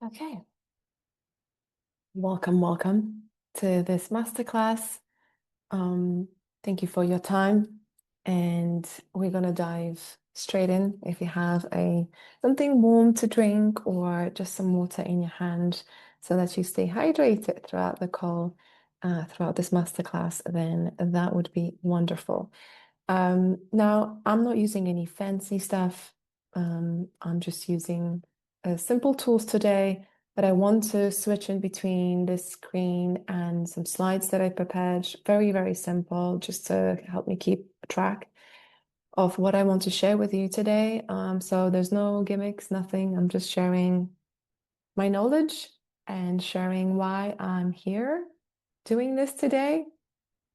Okay, welcome to this masterclass. Um, Thank you for your time, and we're gonna dive straight in. If you have a something warm to drink or just some water in your hand, so that you stay hydrated throughout the call, throughout this masterclass, then that would be wonderful. Now, I'm not using any fancy stuff. I'm just using simple tools today, but I want to switch in between this screen and some slides that I prepared. Very, very simple, just to help me keep track of what I want to share with you today. So there's no gimmicks, nothing. I'm just sharing my knowledge and sharing why I'm here doing this today.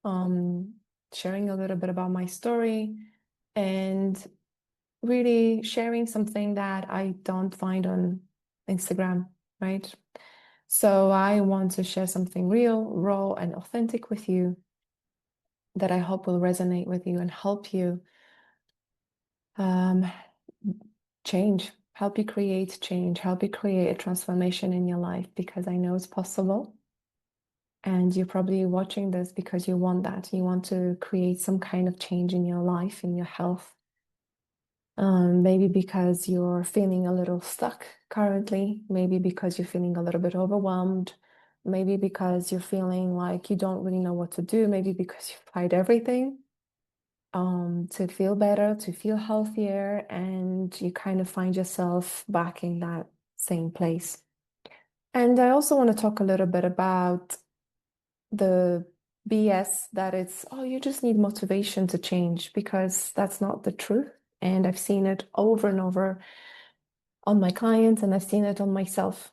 Um, Sharing a little bit about my story and really sharing something that I don't find on Instagram, right? So I want to share something real, raw, and authentic with you that I hope will resonate with you and help you um, change, help you create change, help you create a transformation in your life because I know it's possible. And you're probably watching this because you want that. You want to create some kind of change in your life, in your health. Maybe because you're feeling a little stuck currently, maybe because you're feeling a little bit overwhelmed, maybe because you're feeling like you don't really know what to do, maybe because you've tried everything to feel better, to feel healthier, and you kind of find yourself back in that same place. And I also want to talk a little bit about the BS that it's, oh, you just need motivation to change, because that's not the truth. And I've seen it over and over on my clients, and I've seen it on myself.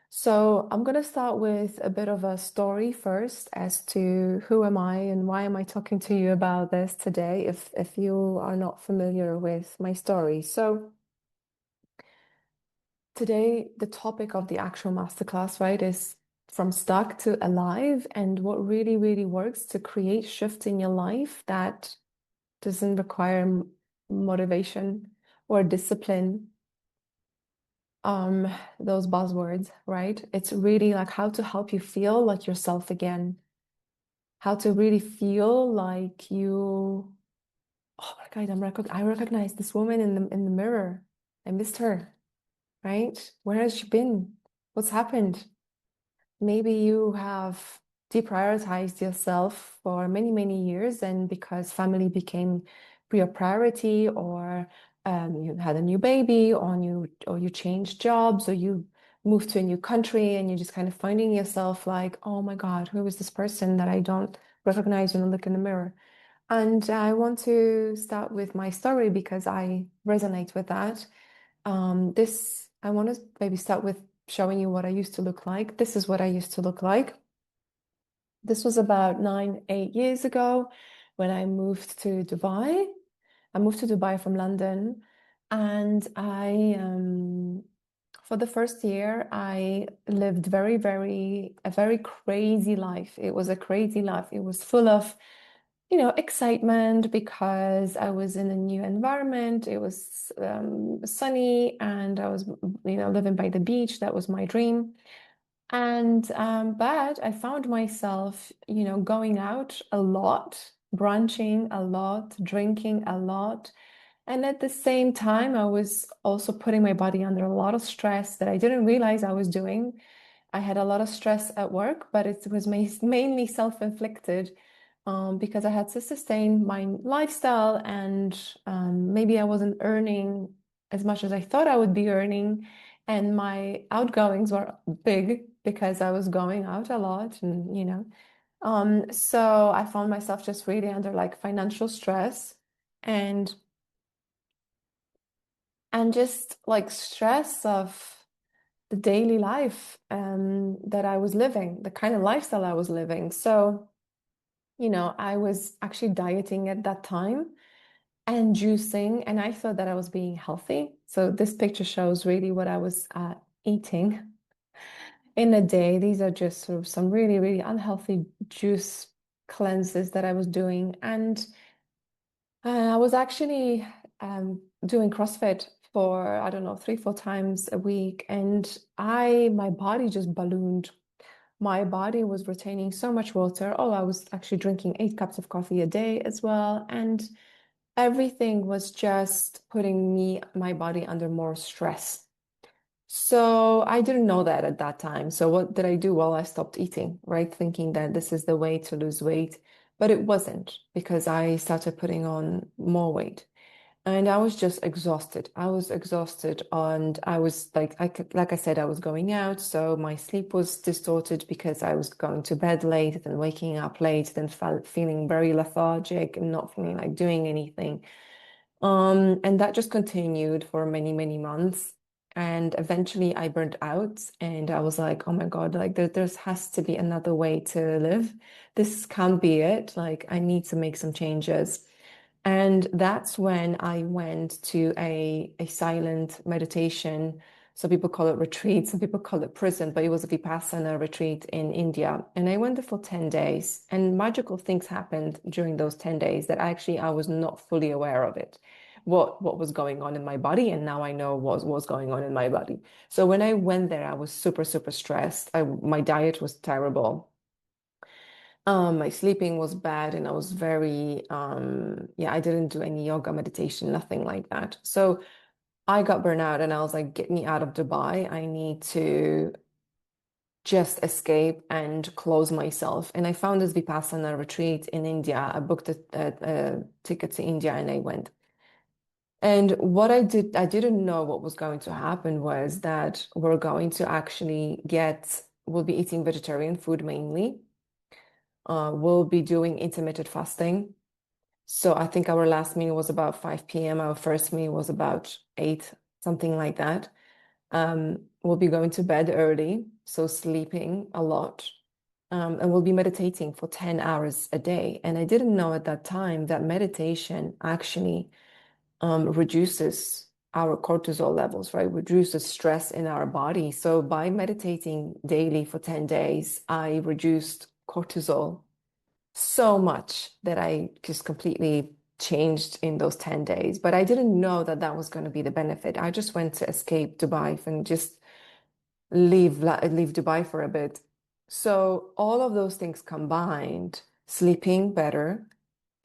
So I'm going to start with a bit of a story first as to who am I and why am I talking to you about this today if you are not familiar with my story. So today, the topic of the actual masterclass, right, is from stuck to alive, and what really, really works to create shift in your life that doesn't require motivation or discipline. Um, those buzzwords, right? It's really like how to help you feel like yourself again, how to really feel like you, oh my God, I recognize this woman in the mirror. I missed her, right? Where has she been? What's happened? Maybe you have deprioritized yourself for many, many years, and because family became your priority, or you had a new baby, or you changed jobs, or you moved to a new country, and you're just kind of finding yourself like, oh my God, who is this person that I don't recognize when I look in the mirror? And I want to start with my story because I resonate with that. I want to maybe start with showing you what I used to look like. This is what I used to look like. This was about 8 years ago when I moved to Dubai. I moved to Dubai from London, and for the first year, I lived a very crazy life. It was a crazy life. It was full of excitement because I was in a new environment. It was sunny, and I was, living by the beach. That was my dream. And but I found myself, going out a lot, brunching a lot, drinking a lot. And at the same time, I was also putting my body under a lot of stress that I didn't realize I was doing. I had a lot of stress at work, but it was mainly self-inflicted, because I had to sustain my lifestyle, and maybe I wasn't earning as much as I thought I would be earning. And my outgoings were big because I was going out a lot, and so I found myself just really under like financial stress, and just like stress of the daily life that I was living, the kind of lifestyle I was living. So, I was actually dieting at that time and juicing, and I thought that I was being healthy. So this picture shows really what I was eating in a day. These are just sort of some really, really unhealthy juice cleanses that I was doing. And I was actually doing CrossFit for, I don't know, 3, 4 times a week. And my body just ballooned. My body was retaining so much water. Oh, I was actually drinking 8 cups of coffee a day as well. And everything was just putting my body under more stress. So I didn't know that at that time. So what did I do? Well, I stopped eating, right? Thinking that this is the way to lose weight. But it wasn't because I started putting on more weight. And I was just exhausted. I was exhausted, and I was like I said, I was going out, so my sleep was distorted because I was going to bed late, then waking up late, then feeling very lethargic and not feeling like doing anything. And that just continued for many, many months. And eventually I burnt out and I was like, oh my God, like there has to be another way to live. This can't be it. Like I need to make some changes. And that's when I went to a silent meditation. Some people call it retreat, some people call it prison, but it was a Vipassana retreat in India. And I went there for 10 days and magical things happened during those 10 days that I was not fully aware of it. What was going on in my body, and now I know what was going on in my body. So when I went there, I was super, super stressed. My diet was terrible. My sleeping was bad and I was very, yeah, I didn't do any yoga meditation, nothing like that. So I got burnout and I was like, get me out of Dubai. I need to just escape and close myself. And I found this Vipassana retreat in India. I booked a ticket to India and I went. And what I did, I didn't know what was going to happen was that we're going to actually we'll be eating vegetarian food mainly. We'll be doing intermittent fasting. So I think our last meal was about 5 p.m. Our first meal was about 8, something like that. We'll be going to bed early, so sleeping a lot. And we'll be meditating for 10 hours a day. And I didn't know at that time that meditation actually reduces our cortisol levels, right? Reduces stress in our body. So by meditating daily for 10 days, I reduced cortisol so much that I just completely changed in those 10 days. But I didn't know that that was going to be the benefit. I just went to escape Dubai and just leave Dubai for a bit. So all of those things combined, sleeping better,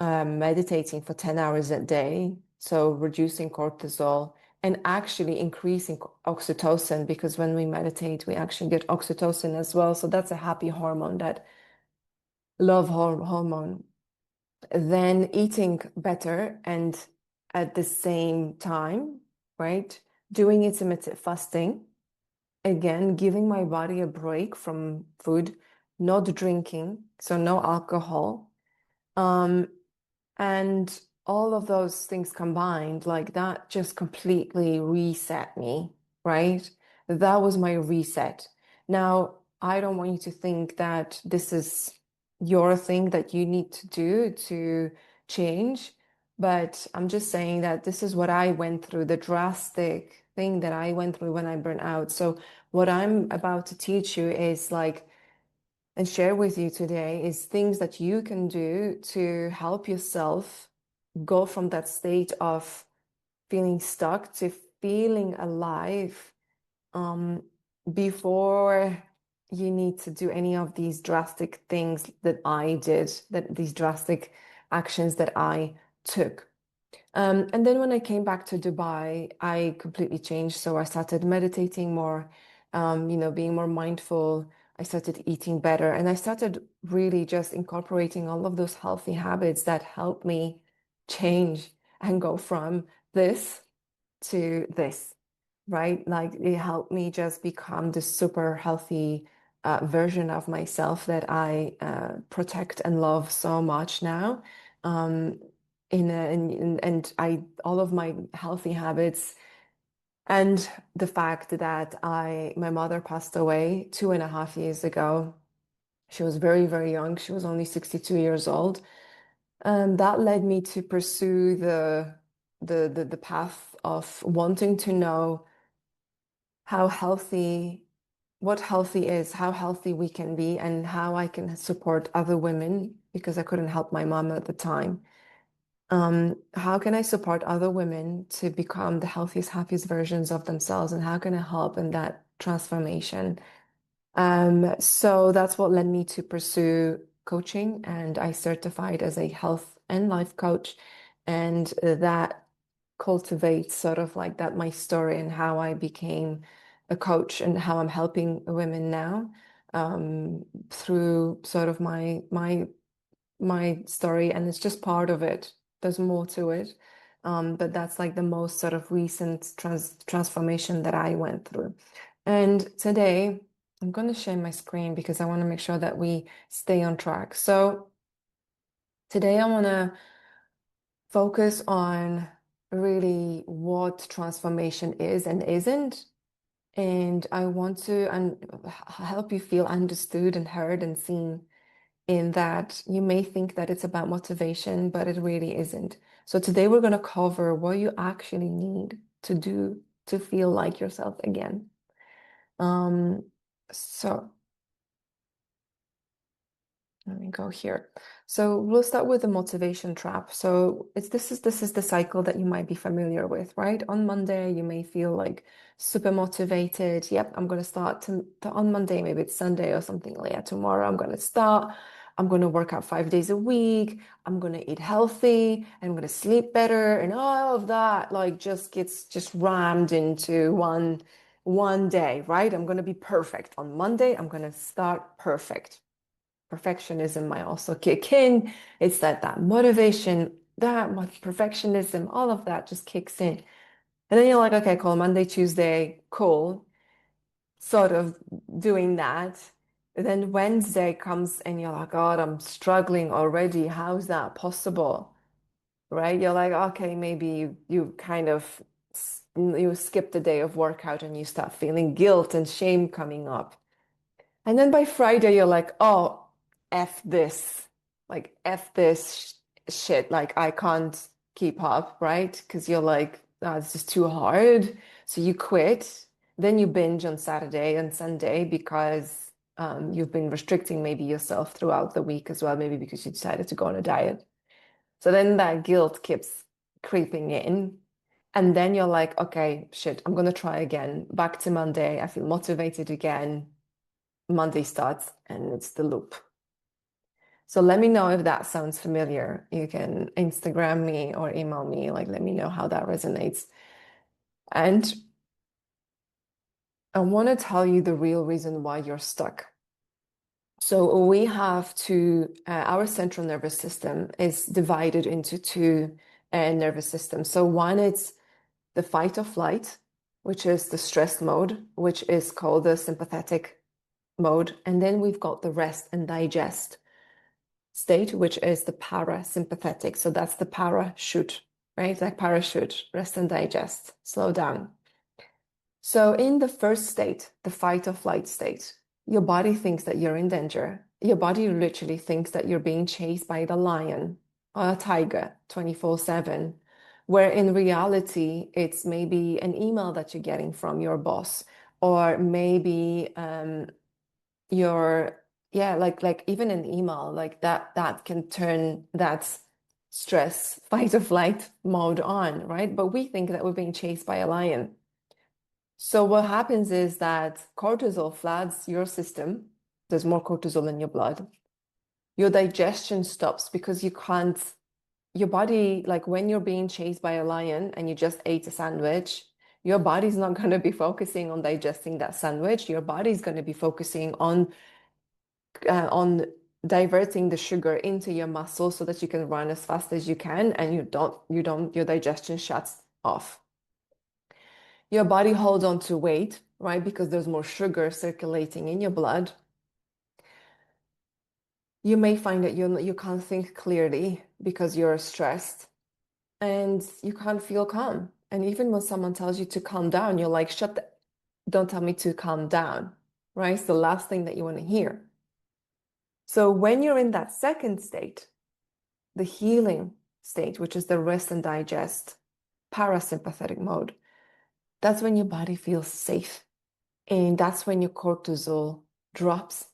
meditating for 10 hours a day, so reducing cortisol and actually increasing oxytocin because when we meditate, we actually get oxytocin as well. So that's a happy hormone, that hormone. Then eating better and at the same time, right? Doing intermittent fasting, again, giving my body a break from food, not drinking, so no alcohol. Um, and all of those things combined, like that just completely reset me, right? That was my reset. Now, I don't want you to think that this is your thing that you need to do to change, but I'm just saying that this is what I went through, the drastic thing that I went through when I burned out. So, what I'm about to teach you is like, and share with you today is things that you can do to help yourself go from that state of feeling stuck to feeling alive um, before you need to do any of these drastic things that I did, that these drastic actions that I took. And then when I came back to Dubai, I completely changed. So I started meditating more, being more mindful. I started eating better, and I started really just incorporating all of those healthy habits that help me change and go from this to this, right? Like it helped me just become this super healthy version of myself that I protect and love so much now. Um, and I all of my healthy habits and the fact that my mother passed away 2.5 years ago. She was very, very young. She was only 62 years old. And that led me to pursue the path of wanting to know how healthy, what healthy is, how healthy we can be, and how I can support other women because I couldn't help my mom at the time. How can I support other women to become the healthiest, happiest versions of themselves? And how can I help in that transformation? So that's what led me to pursue coaching, and I certified as a health and life coach. And that cultivates sort of like that my story and how I became a coach and how I'm helping women now through sort of my story, and it's just part of it. There's more to it. But that's like the most sort of recent transformation that I went through. And today I'm going to share my screen because I want to make sure that we stay on track. So today I want to focus on really what transformation is and isn't. And I want to help you feel understood and heard and seen in that you may think that it's about motivation, but it really isn't. So today we're going to cover what you actually need to do to feel like yourself again. Um, so let me go here. So we'll start with the motivation trap. So this is the cycle that you might be familiar with, right? On Monday, you may feel like super motivated. Yep, I'm going to start on Monday, maybe it's Sunday or something like that. Tomorrow, I'm going to start. I'm going to work out 5 days a week. I'm going to eat healthy. And I'm going to sleep better, and all of that like just gets just rammed into one day, right? I'm going to be perfect on Monday. I'm going to start perfect. Perfectionism might also kick in. It's that motivation, that much perfectionism, all of that just kicks in. And then you're like, okay, cool, Monday, Tuesday, cool, sort of doing that. And then Wednesday comes and you're like, God, I'm struggling already. How's that possible? Right? You're like, okay, maybe you kind of you skip a day of workout and you start feeling guilt and shame coming up. And then by Friday, you're like, oh, F this. Like, F this shit. Like, I can't keep up, right? Because you're like, oh, it's just too hard. So you quit. Then you binge on Saturday and Sunday because you've been restricting maybe yourself throughout the week as well, maybe because you decided to go on a diet. So then that guilt keeps creeping in. And then you're like, okay, shit, I'm going to try again. Back to Monday. I feel motivated again. Monday starts and it's the loop. So let me know if that sounds familiar. You can Instagram me or email me, like let me know how that resonates. And I want to tell you the real reason why you're stuck. So we have our central nervous system is divided into two nervous systems. So one is the fight or flight, which is the stress mode, which is called the sympathetic mode. And then we've got the rest and digest state, which is the parasympathetic. So that's the parachute, right? Like parachute, rest and digest, slow down. So in the first state, the fight or flight state, your body thinks that you're in danger. Your body literally thinks that you're being chased by the lion or a tiger 24/7, where in reality, it's maybe an email that you're getting from your boss, or maybe your yeah like even an email like that can turn that stress fight or flight mode on, right? But we think that we're being chased by a lion. So what happens is that cortisol floods your system. There's more cortisol in your blood. Your digestion stops because you can't, your body, like when you're being chased by a lion and you just ate a sandwich, your body's not going to be focusing on digesting that sandwich. Your body's going to be focusing on diverting the sugar into your muscles so that you can run as fast as you can, and your digestion shuts off. Your body holds on to weight, right? Because there's more sugar circulating in your blood. You may find that you can't think clearly because you're stressed and you can't feel calm. And even when someone tells you to calm down, you're like, don't tell me to calm down, right? It's the last thing that you want to hear. So when you're in that second state, the healing state, which is the rest and digest parasympathetic mode, that's when your body feels safe. And that's when your cortisol drops,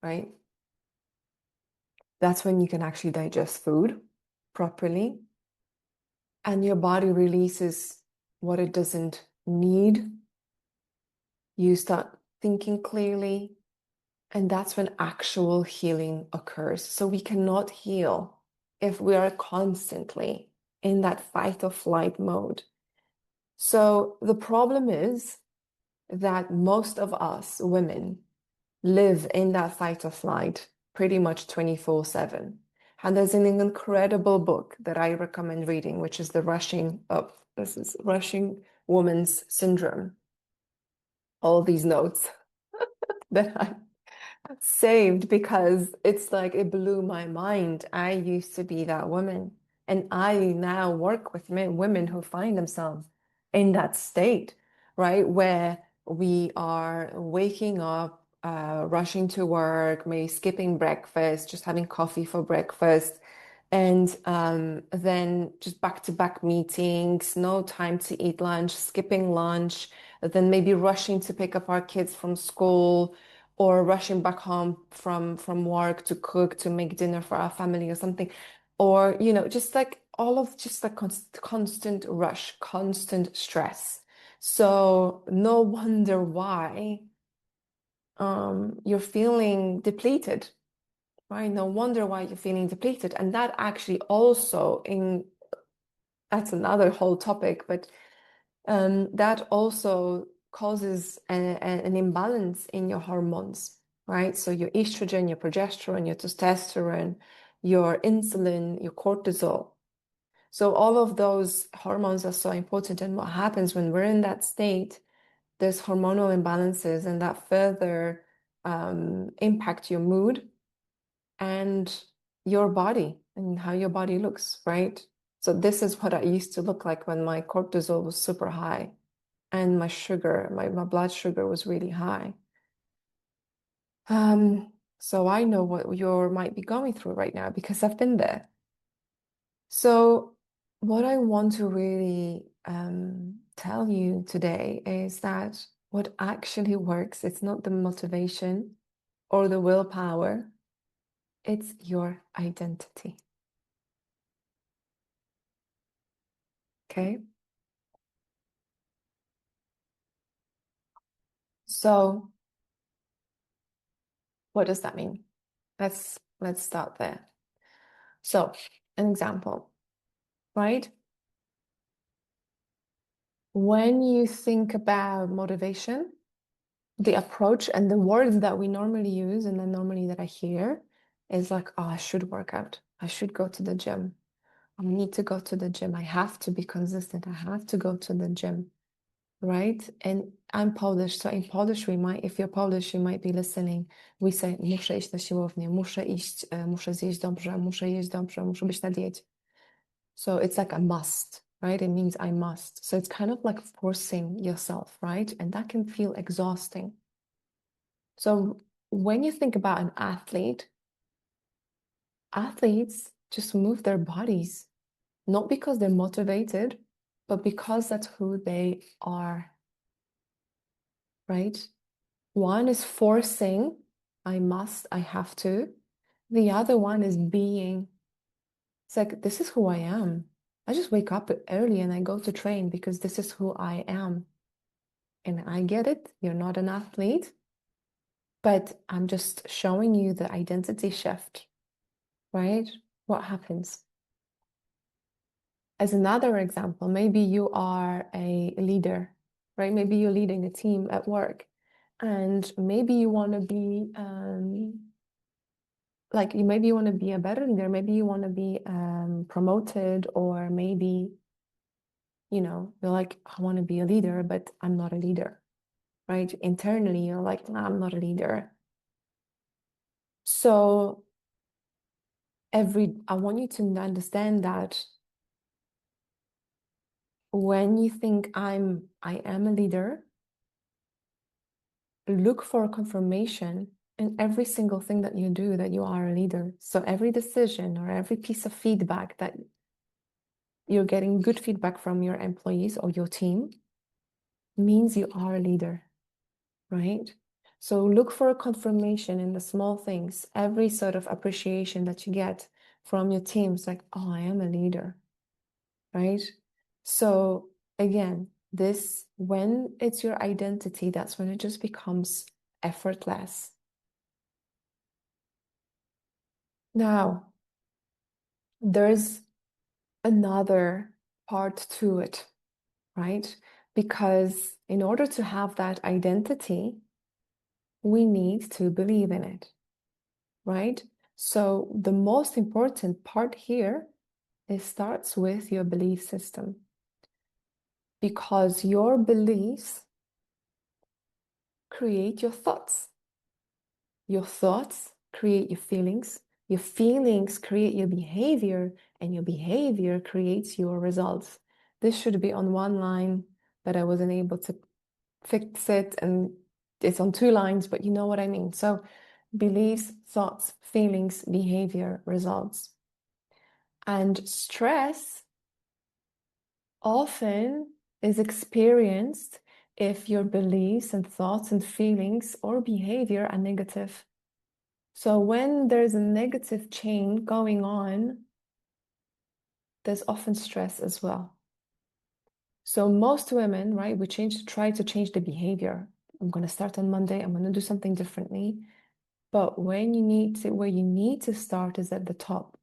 right? That's when you can actually digest food properly. and your body releases what it doesn't need. You start thinking clearly, and that's when actual healing occurs. So we cannot heal if we are constantly in that fight or flight mode. So the problem is that most of us women live in that fight or flight pretty much 24/7. And there's an incredible book that I recommend reading, which is this is Rushing Woman's Syndrome. All these notes that I saved because it's like it blew my mind. I used to be that woman, and I now work with women who find themselves in that state, right? Where we are waking up, rushing to work, maybe skipping breakfast, just having coffee for breakfast, and then just back-to-back meetings, no time to eat lunch, skipping lunch, then maybe rushing to pick up our kids from school or rushing back home from work to cook to make dinner for our family or something, or just like all of just like constant rush, constant stress. So no wonder why you're feeling depleted, right? No wonder why you're feeling depleted. And that actually also that's another whole topic, but that also causes an imbalance in your hormones, right? So your estrogen, your progesterone, your testosterone, your insulin, your cortisol. So all of those hormones are so important. And what happens when we're in that state, there's hormonal imbalances, and that further impact your mood and your body and how your body looks, right? So this is what I used to look like when my cortisol was super high and my blood sugar was really high. So I know what you might be going through right now because I've been there. So what I want to really tell you today is that what actually works, it's not the motivation or the willpower, it's your identity. Okay? So what does that mean? Let's start there. So, an example, right? When you think about motivation, the approach and the words that we normally use and then normally that I hear is like, oh, I should work out. I should go to the gym. I need to go to the gym. I have to be consistent. I have to go to the gym, right? And I'm Polish, so in Polish if you're Polish, you might be listening. We say, muszę iść na siłownię, muszę iść, muszę zjeść dobrze, muszę jeść dobrze, muszę być na diecie. So it's like a must, right? It means I must. So it's kind of like forcing yourself, right? And that can feel exhausting. So when you think about an athlete, athletes just move their bodies, not because they're motivated, but because that's who they are, right? One is forcing, I must, I have to. The other one is being. It's like, this is who I am. I just wake up early and I go to train because this is who I am. And I get it, you're not an athlete, but I'm just showing you the identity shift, right? What happens? As another example, maybe you are a leader, right? Maybe you're leading a team at work, and maybe you want to be maybe you want to be a better leader, maybe you want to be promoted, or maybe you're like, I want to be a leader, but I'm not a leader, right? Internally, you're like, nah, I'm not a leader. So I want you to understand that when you think I am a leader, look for confirmation in every single thing that you do that you are a leader. So every decision or every piece of feedback that you're getting good feedback from your employees or your team means you are a leader, right? So look for a confirmation in the small things, every sort of appreciation that you get from your teams, like, oh, I am a leader, right? So again, this, when it's your identity, that's when it just becomes effortless. Now, there's another part to it, right? Because in order to have that identity, we need to believe in it, right? So the most important part here, it starts with your belief system, because your beliefs create your thoughts. Your thoughts create your feelings create your behavior, and your behavior creates your results. This should be on one line, but I wasn't able to fix it, and it's on two lines, but you know what I mean. So beliefs, thoughts, feelings, behavior, results. And stress often is experienced if your beliefs and thoughts and feelings or behavior are negative. So when there's a negative chain going on, there's often stress as well. So most women, right, we try to change the behavior. I'm going to start on Monday. I'm going to do something differently. But where you need to start is at the top,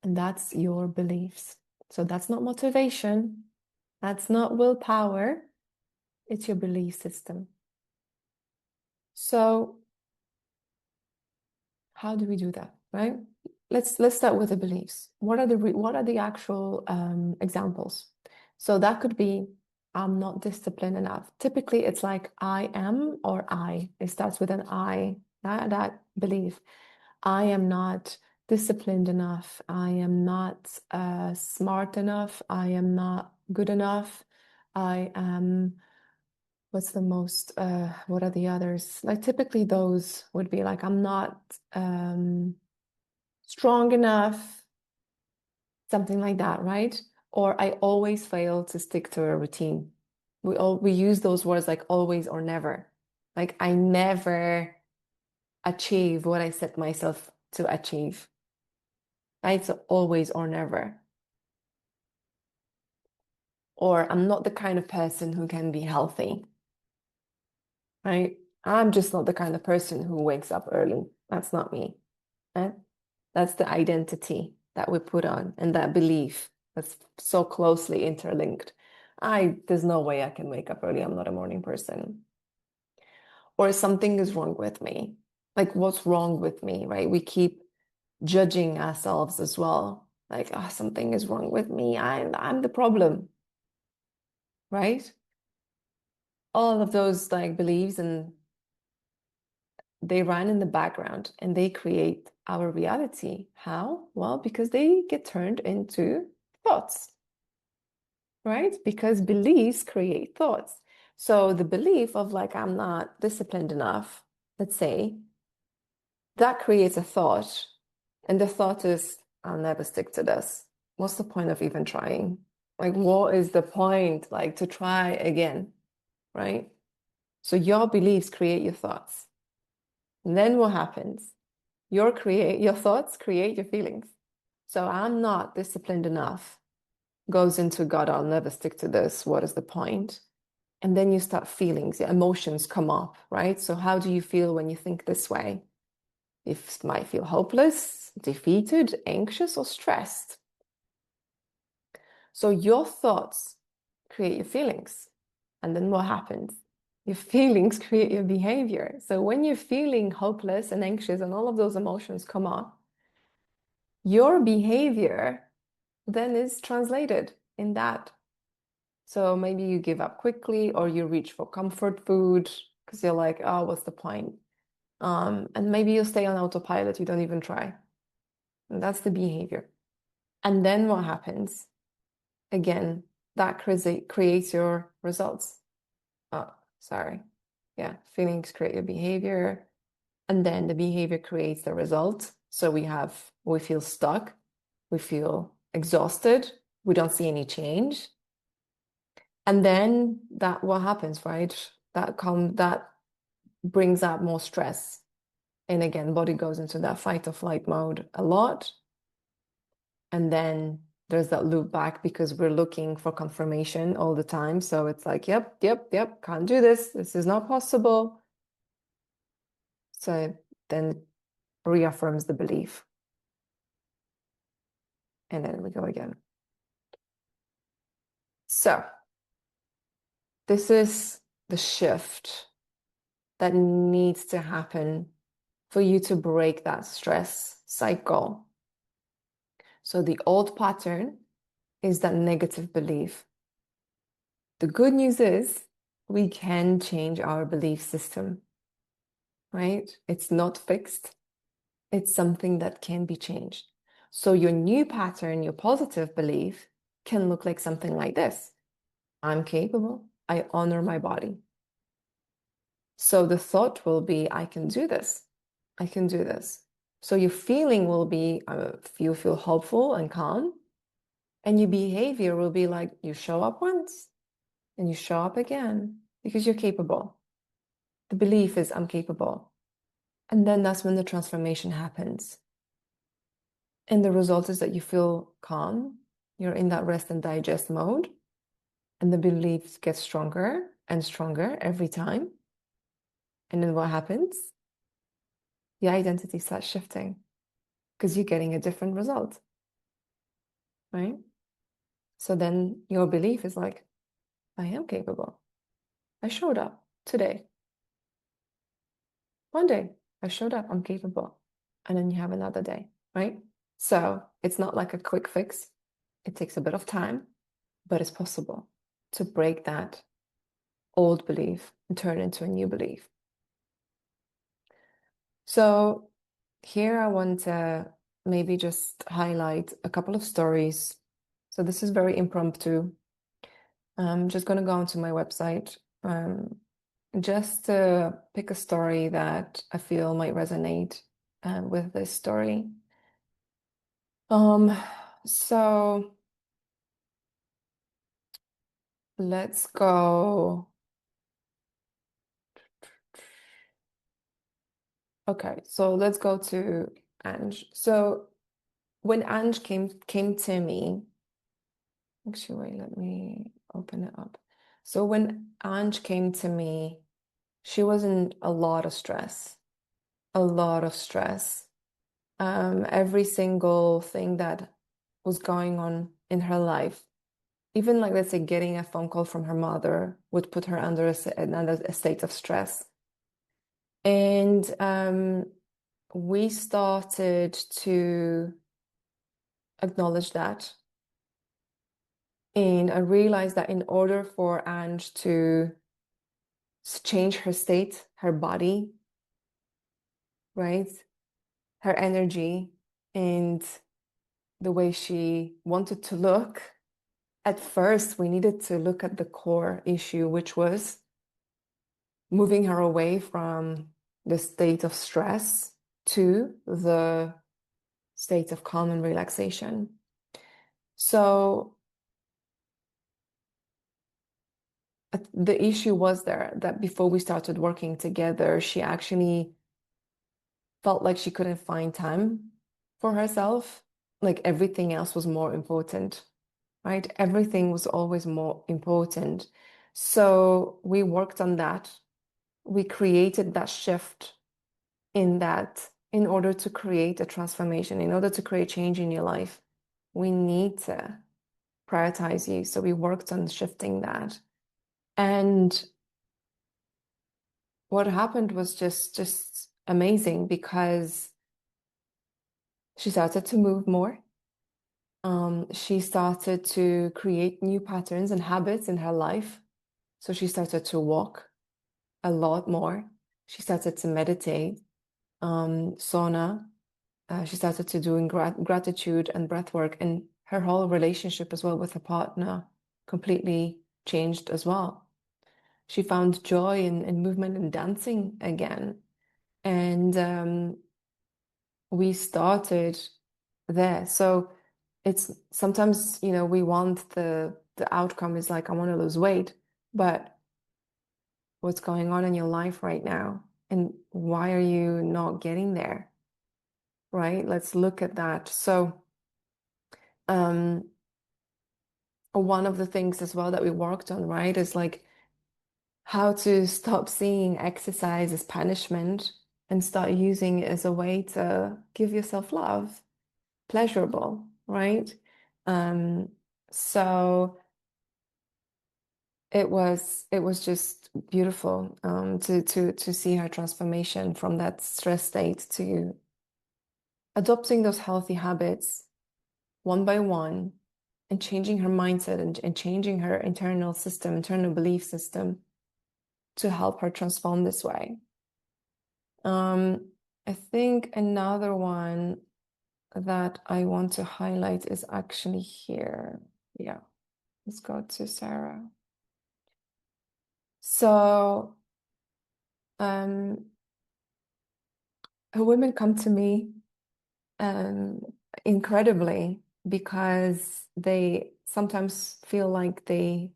and that's your beliefs. So that's not motivation. That's not willpower. It's your belief system. So how do we do that, right? Let's start with the beliefs. What are the actual examples? So that could be, I'm not disciplined enough. Typically, it's like I am or I. It starts with an I. That belief. I am not disciplined enough. I am not smart enough. I am not good enough. I am, what's the most, what are the others? Like typically those would be like, I'm not strong enough, something like that, right? Or I always fail to stick to a routine. We use those words like always or never. Like I never achieve what I set myself to achieve. Right? So always or never. Or I'm not the kind of person who can be healthy. Right? I'm just not the kind of person who wakes up early. That's not me. Right? That's the identity that we put on, and that belief that's so closely interlinked. There's no way I can wake up early. I'm not a morning person. Or something is wrong with me. Like, what's wrong with me, right? We keep judging ourselves as well. Like, oh, something is wrong with me. I'm the problem, right? All of those like beliefs, and they run in the background and they create our reality. How? Well, because they get turned into thoughts, right? Because beliefs create thoughts. So the belief of like, I'm not disciplined enough, let's say, that creates a thought. And the thought is, I'll never stick to this. What's the point of even trying? Like, what is the point? Like, to try again, right? So your beliefs create your thoughts. And then what happens? Your thoughts create your feelings. So I'm not disciplined enough goes into, God, I'll never stick to this. What is the point? And then you start feelings, your emotions come up, right? So how do you feel when you think this way? You might feel hopeless, defeated, anxious, or stressed. So your thoughts create your feelings. And then what happens? Your feelings create your behavior. So when you're feeling hopeless and anxious and all of those emotions come up, your behavior then is translated in that. So maybe you give up quickly, or you reach for comfort food because you're like, oh, what's the point? And maybe you stay on autopilot, you don't even try. And that's the behavior. And then what happens? Again, that creates your results. Oh, sorry. Yeah, feelings create your behavior, and then the behavior creates the result. So we feel stuck, we feel exhausted, we don't see any change. And then what happens, right? That brings out more stress. And again, body goes into that fight or flight mode a lot. And then there's that loop back because we're looking for confirmation all the time. So it's like, yep, yep, yep, can't do this. This is not possible. So then reaffirms the belief. And then we go again. So this is the shift that needs to happen for you to break that stress cycle. So the old pattern is that negative belief. The good news is we can change our belief system, right? It's not fixed. It's something that can be changed. So your new pattern, your positive belief, can look like something like this. I'm capable. I honor my body. So the thought will be, I can do this. I can do this. So your feeling will be, you feel hopeful and calm. And your behavior will be like, you show up once and you show up again because you're capable. The belief is, I'm capable. And then that's when the transformation happens. And the result is that you feel calm. You're in that rest and digest mode. And the beliefs get stronger and stronger every time. And then what happens? Your identity starts shifting because you're getting a different result, right? So then your belief is like, I am capable. I showed up today. One day I showed up, I'm capable. And then you have another day, right? So it's not like a quick fix. It takes a bit of time, but it's possible to break that old belief and turn it into a new belief. So here I want to maybe just highlight a couple of stories. So this is very impromptu. I'm just going to go onto my website just to pick a story that I feel might resonate with this story. Um, so let's go. Okay, so let's go to Ange. So when Ange came to me, actually, wait, let me open it up. So when Ange came to me, she was in a lot of stress, a lot of stress. Every single thing that was going on in her life, even like let's say getting a phone call from her mother would put her under a state of stress. And we started to acknowledge that. And I realized that in order for Ange to change her state, her body, right, her energy, and the way she wanted to look, at first we needed to look at the core issue, which was moving her away from the state of stress to the state of calm and relaxation. So the issue was there that before we started working together, she actually felt like she couldn't find time for herself. Like everything else was more important, right? Everything was always more important. So we worked on that. We created that shift in that in order to create a transformation, in order to create change in your life, we need to prioritize you. So we worked on shifting that. And what happened was just amazing because she started to move more. She started to create new patterns and habits in her life. So she started to walk a lot more. She started to meditate, sauna. She started to doing gratitude and breath work, and her whole relationship as well with her partner completely changed as well. She found joy in movement and dancing again. And we started there. So it's sometimes, we want the outcome is like, I want to lose weight, but what's going on in your life right now? And why are you not getting there? Right? Let's look at that. So, one of the things as well that we worked on, right, is like how to stop seeing exercise as punishment and start using it as a way to give yourself love, pleasurable, right? Um, so it was just beautiful to see her transformation from that stress state to adopting those healthy habits one by one and changing her mindset and changing her internal system, internal belief system to help her transform this way. Um, I think another one that I want to highlight is actually here. Yeah, let's go to Sarah. So, um, women come to me um, incredibly because they sometimes feel like they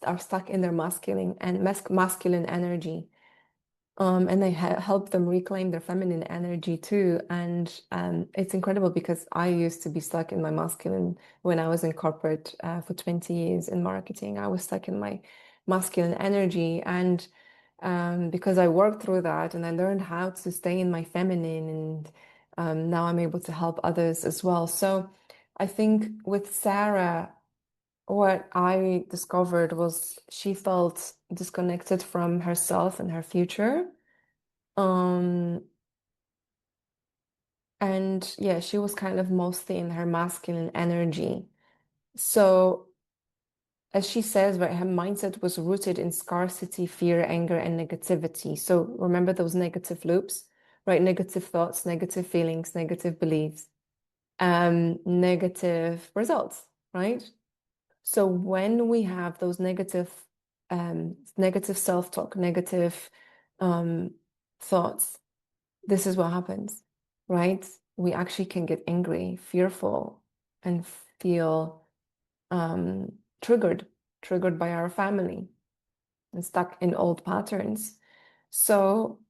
are stuck in their masculine energy. And they help them reclaim their feminine energy too. And it's incredible because I used to be stuck in my masculine when I was in corporate for 20 years in marketing. I was stuck in my masculine energy. And because I worked through that and I learned how to stay in my feminine, and now I'm able to help others as well. So I think with Sarah, what I discovered was she felt disconnected from herself and her future. Um, and yeah, she was kind of mostly in her masculine energy. So, as she says, right, her mindset was rooted in scarcity, fear, anger, and negativity. So, remember those negative loops, right? Negative thoughts, negative feelings, negative beliefs, negative results, right? So, when we have those negative self-talk, negative um, thoughts, this is what happens, right? We actually can get angry, fearful, and feel triggered, triggered by our family and stuck in old patterns. So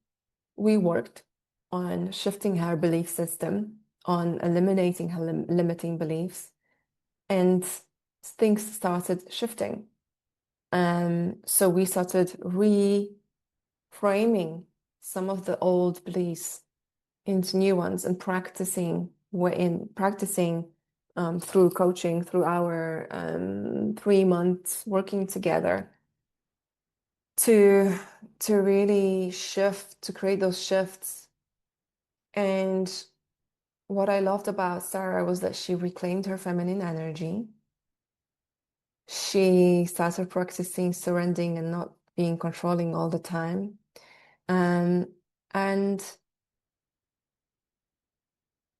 we worked on shifting her belief system, on eliminating her limiting beliefs, and things started shifting. So we started reframing some of the old beliefs into new ones and practicing through coaching through our 3 months working together to really shift to create those shifts. And what I loved about Sarah was that she reclaimed her feminine energy. She started practicing surrendering and not being controlling all the time. um, and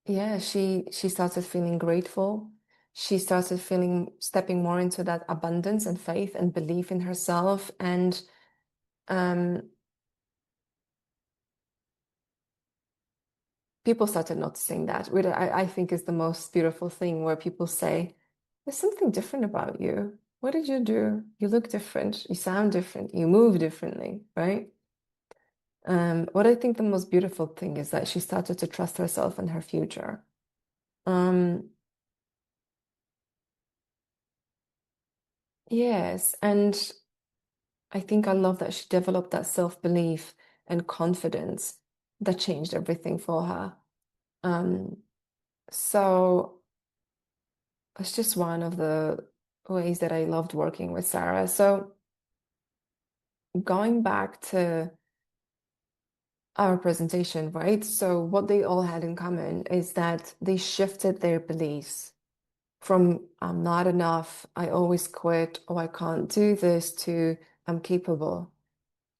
Yeah, she started feeling grateful. She started feeling stepping more into that abundance and faith and belief in herself. And um, people started noticing that, which I think is the most beautiful thing, where people say, "There's something different about you. What did you do? You look different. You sound different. You move differently, right?" What I think the most beautiful thing is that she started to trust herself and her future. Um, yes, and I think I love that she developed that self-belief and confidence that changed everything for her. Um, so it's just one of the ways that I loved working with Sarah. So going back to our presentation, right? So what they all had in common is that they shifted their beliefs from I'm not enough, I always quit, or I can't do this, to I'm capable.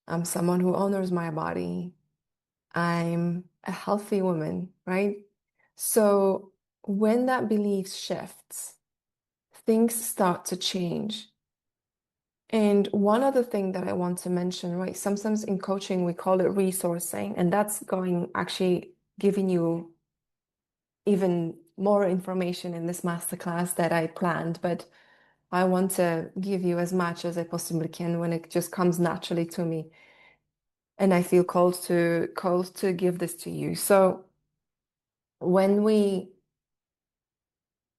I'm someone who honors my body. I'm a healthy woman, right? So when that belief shifts, things start to change. And one other thing that I want to mention, right? Sometimes in coaching, we call it resourcing, and that's going actually giving you even more information in this masterclass that I planned, but I want to give you as much as I possibly can when it just comes naturally to me. And I feel called to give this to you. So when we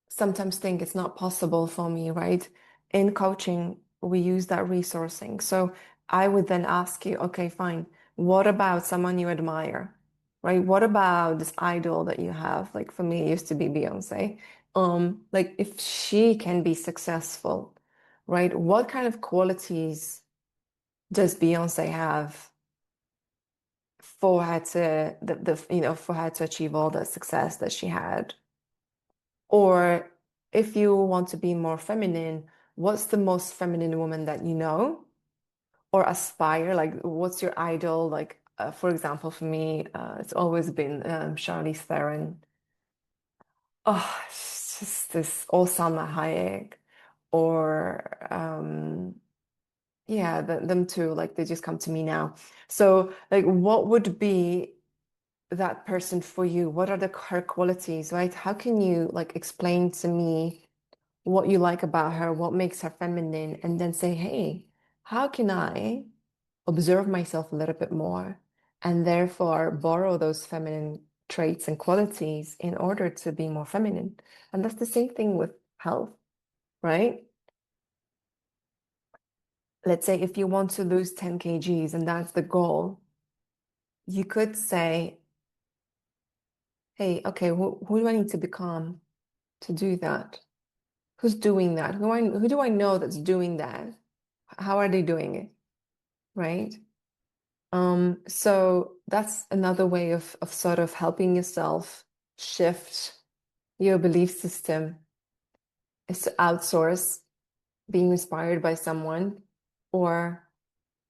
sometimes think it's not possible for me, right? in coaching, we use that resourcing. So I would then ask you, okay, fine. What about someone you admire, right? What about this idol that you have? Like for me, it used to be Beyonce. Like if she can be successful, right? What kind of qualities does Beyonce have for her to for her to achieve all the success that she had? Or if you want to be more feminine, what's the most feminine woman that you know or aspire? Like, what's your idol? Like, for example, for me, it's always been Charlize Theron. Oh, it's just this, or Salma Hayek, or yeah, them two. Like, they just come to me now. So, like, what would be that person for you? What are her qualities, right? How can you like explain to me what you like about her, what makes her feminine, and then say, hey, how can I observe myself a little bit more and therefore borrow those feminine traits and qualities in order to be more feminine? And that's the same thing with health, right? Let's say if you want to lose 10 kgs and that's the goal, you could say, hey, okay, who do I need to become to do that? Who's doing that? Who do I know that's doing that? How are they doing it? Right? So that's another way of sort of helping yourself shift your belief system is to outsource being inspired by someone or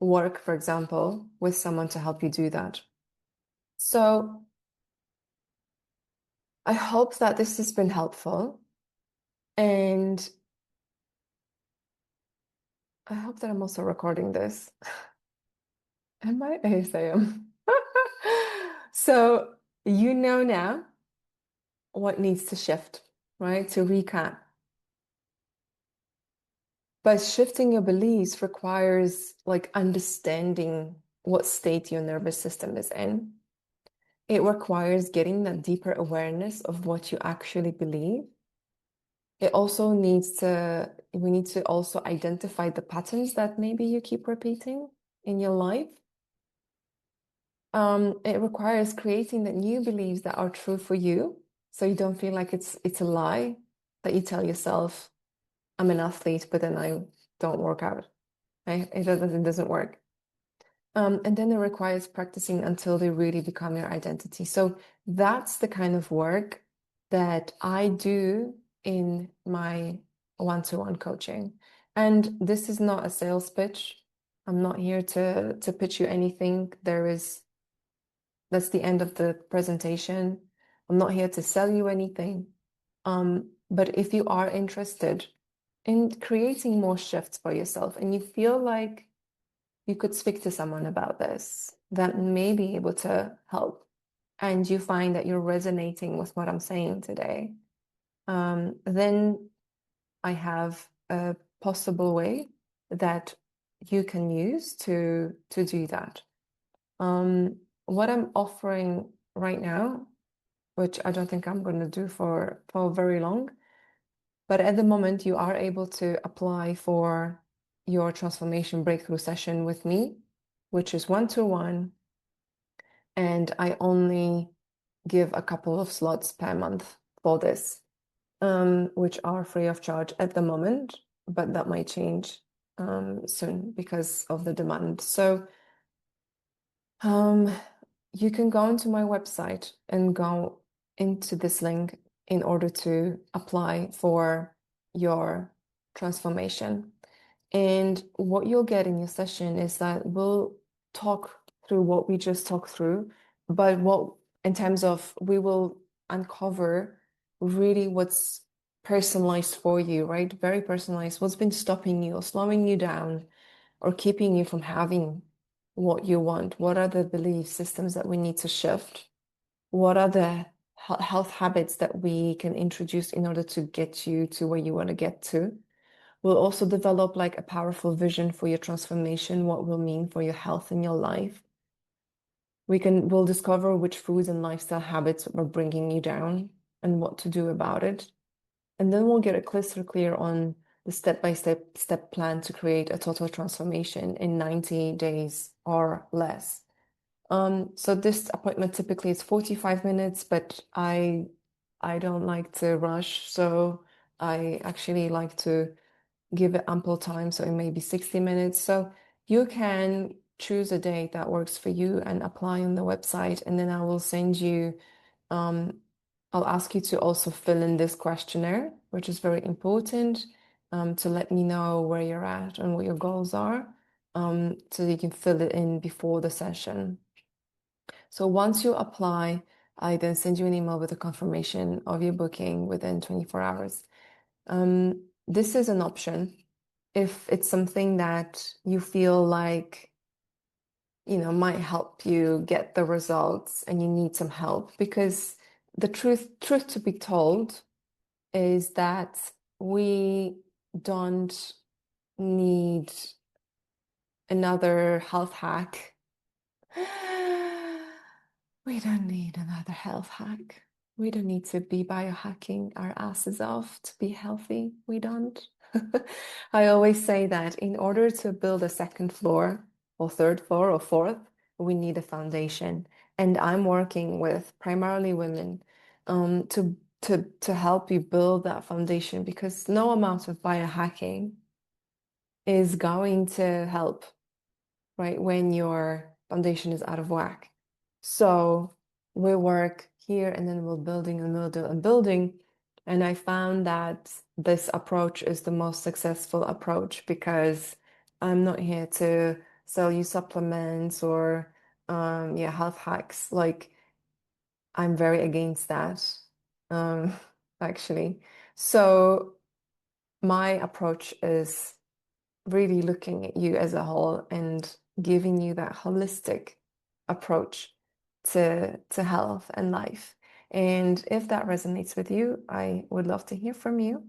work, for example, with someone to help you do that. So I hope that this has been helpful, and I hope that I'm also recording this. Am I? Yes, I am. So you know now what needs to shift, right? To recap. But shifting your beliefs requires like understanding what state your nervous system is in. It requires getting that deeper awareness of what you actually believe. We need to also identify the patterns that maybe you keep repeating in your life. It requires creating the new beliefs that are true for you, so you don't feel like it's a lie that you tell yourself, I'm an athlete, but then I don't work out. Right? It doesn't work. And then it requires practicing until they really become your identity. So that's the kind of work that I do in my one-to-one coaching. And this is not a sales pitch. I'm not here to pitch you anything. That's the end of the presentation. I'm not here to sell you anything. But if you are interested in creating more shifts for yourself and you feel like you could speak to someone about this that may be able to help, and you find that you're resonating with what I'm saying today, then I have a possible way that you can use to do that. What I'm offering right now, which I don't think I'm going to do for very long, but at the moment you are able to apply for your transformation breakthrough session with me, which is one-to-one, and I only give a couple of slots per month for this, which are free of charge at the moment, but that might change soon because of the demand. So um, you can go onto my website and go into this link in order to apply for your transformation. And what you'll get in your session is that we'll talk through what we just talked through, but in terms of, we will uncover really what's personalized for you, right? Very personalized. What's been stopping you or slowing you down or keeping you from having what you want? What are the belief systems that we need to shift? What are the health habits that we can introduce in order to get you to where you want to get to? We'll also develop like a powerful vision for your transformation, what will mean for your health in your life. We'll discover which foods and lifestyle habits are bringing you down and what to do about it. And then we'll get a crystal clear on the step plan to create a total transformation in 90 days or less. So this appointment typically is 45 minutes, but I don't like to rush, so I actually like to give it ample time, so it may be 60 minutes. So you can choose a date that works for you and apply on the website, and then I will send you, um, I'll ask you to also fill in this questionnaire, which is very important, to let me know where you're at and what your goals are, so you can fill it in before the session. So once you apply, I then send you an email with a confirmation of your booking within 24 hours. This is an option if it's something that you feel like, might help you get the results and you need some help. Because the truth to be told is that we don't need another health hack. We don't need another health hack. We don't need to be biohacking our asses off to be healthy. We don't. I always say that in order to build a second floor or third floor or fourth, we need a foundation. And I'm working with primarily women to help you build that foundation, because no amount of biohacking is going to help, right, when your foundation is out of whack. So we work here and then we're building and building and building. And I found that this approach is the most successful approach, because I'm not here to sell you supplements or health hacks. Like, I'm very against that, um, actually. So my approach is really looking at you as a whole and giving you that holistic approach to health and life. And if that resonates with you, I would love to hear from you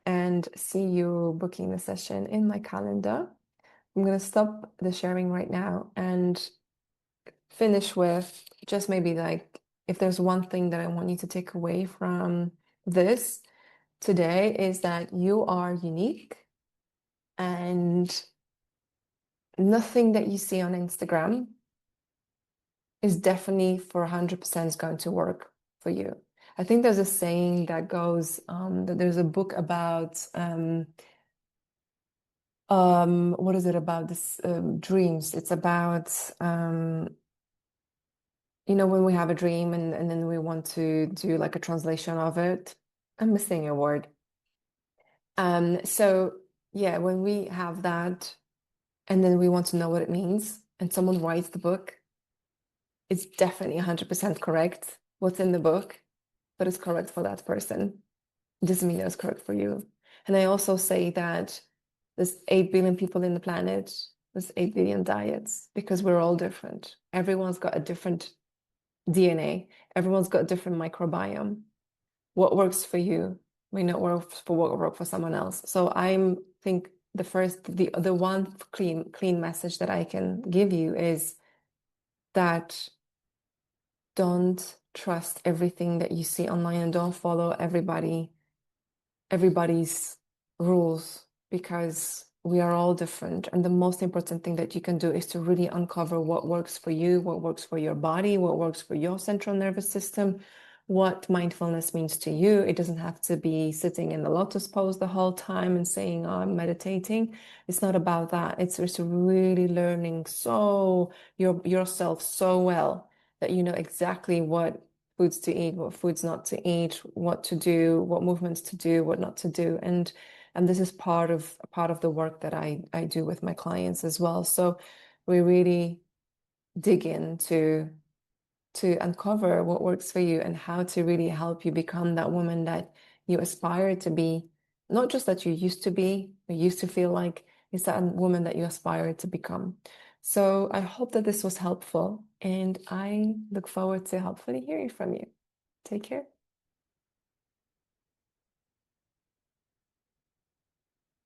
and see you booking the session in my calendar. I'm going to stop the sharing right now and finish with just maybe like, if there's one thing that I want you to take away from this today, is that you are unique, and nothing that you see on Instagram is definitely for 100% going to work for you. I think there's a saying that goes, that there's a book about, what is it about this, dreams? It's about, when we have a dream and then we want to do like a translation of it. I'm missing a word. So yeah, when we have that and then we want to know what it means, and someone writes the book, it's definitely 100% correct what's in the book, but it's correct for that person. It doesn't mean it's correct for you. And I also say that there's 8 billion people in the planet, there's 8 billion diets, because we're all different. Everyone's got a different DNA, everyone's got a different microbiome. What works for you may not work for what work for someone else. So I think the one clean message that I can give you is that don't trust everything that you see online, and don't follow everybody's rules, because we are all different. And the most important thing that you can do is to really uncover what works for you, what works for your body, what works for your central nervous system, what mindfulness means to you. It doesn't have to be sitting in the lotus pose the whole time and saying, oh, I'm meditating. It's not about that. It's just really learning yourself so well that you know exactly what foods to eat, what foods not to eat, what to do, what movements to do, what not to do. And this is part of the work that I do with my clients as well. So we really dig into to uncover what works for you and how to really help you become that woman that you aspire to be. Not just that you used to be, or used to feel like, it's that woman that you aspire to become. So I hope that this was helpful, and I look forward to hopefully hearing from you. Take care.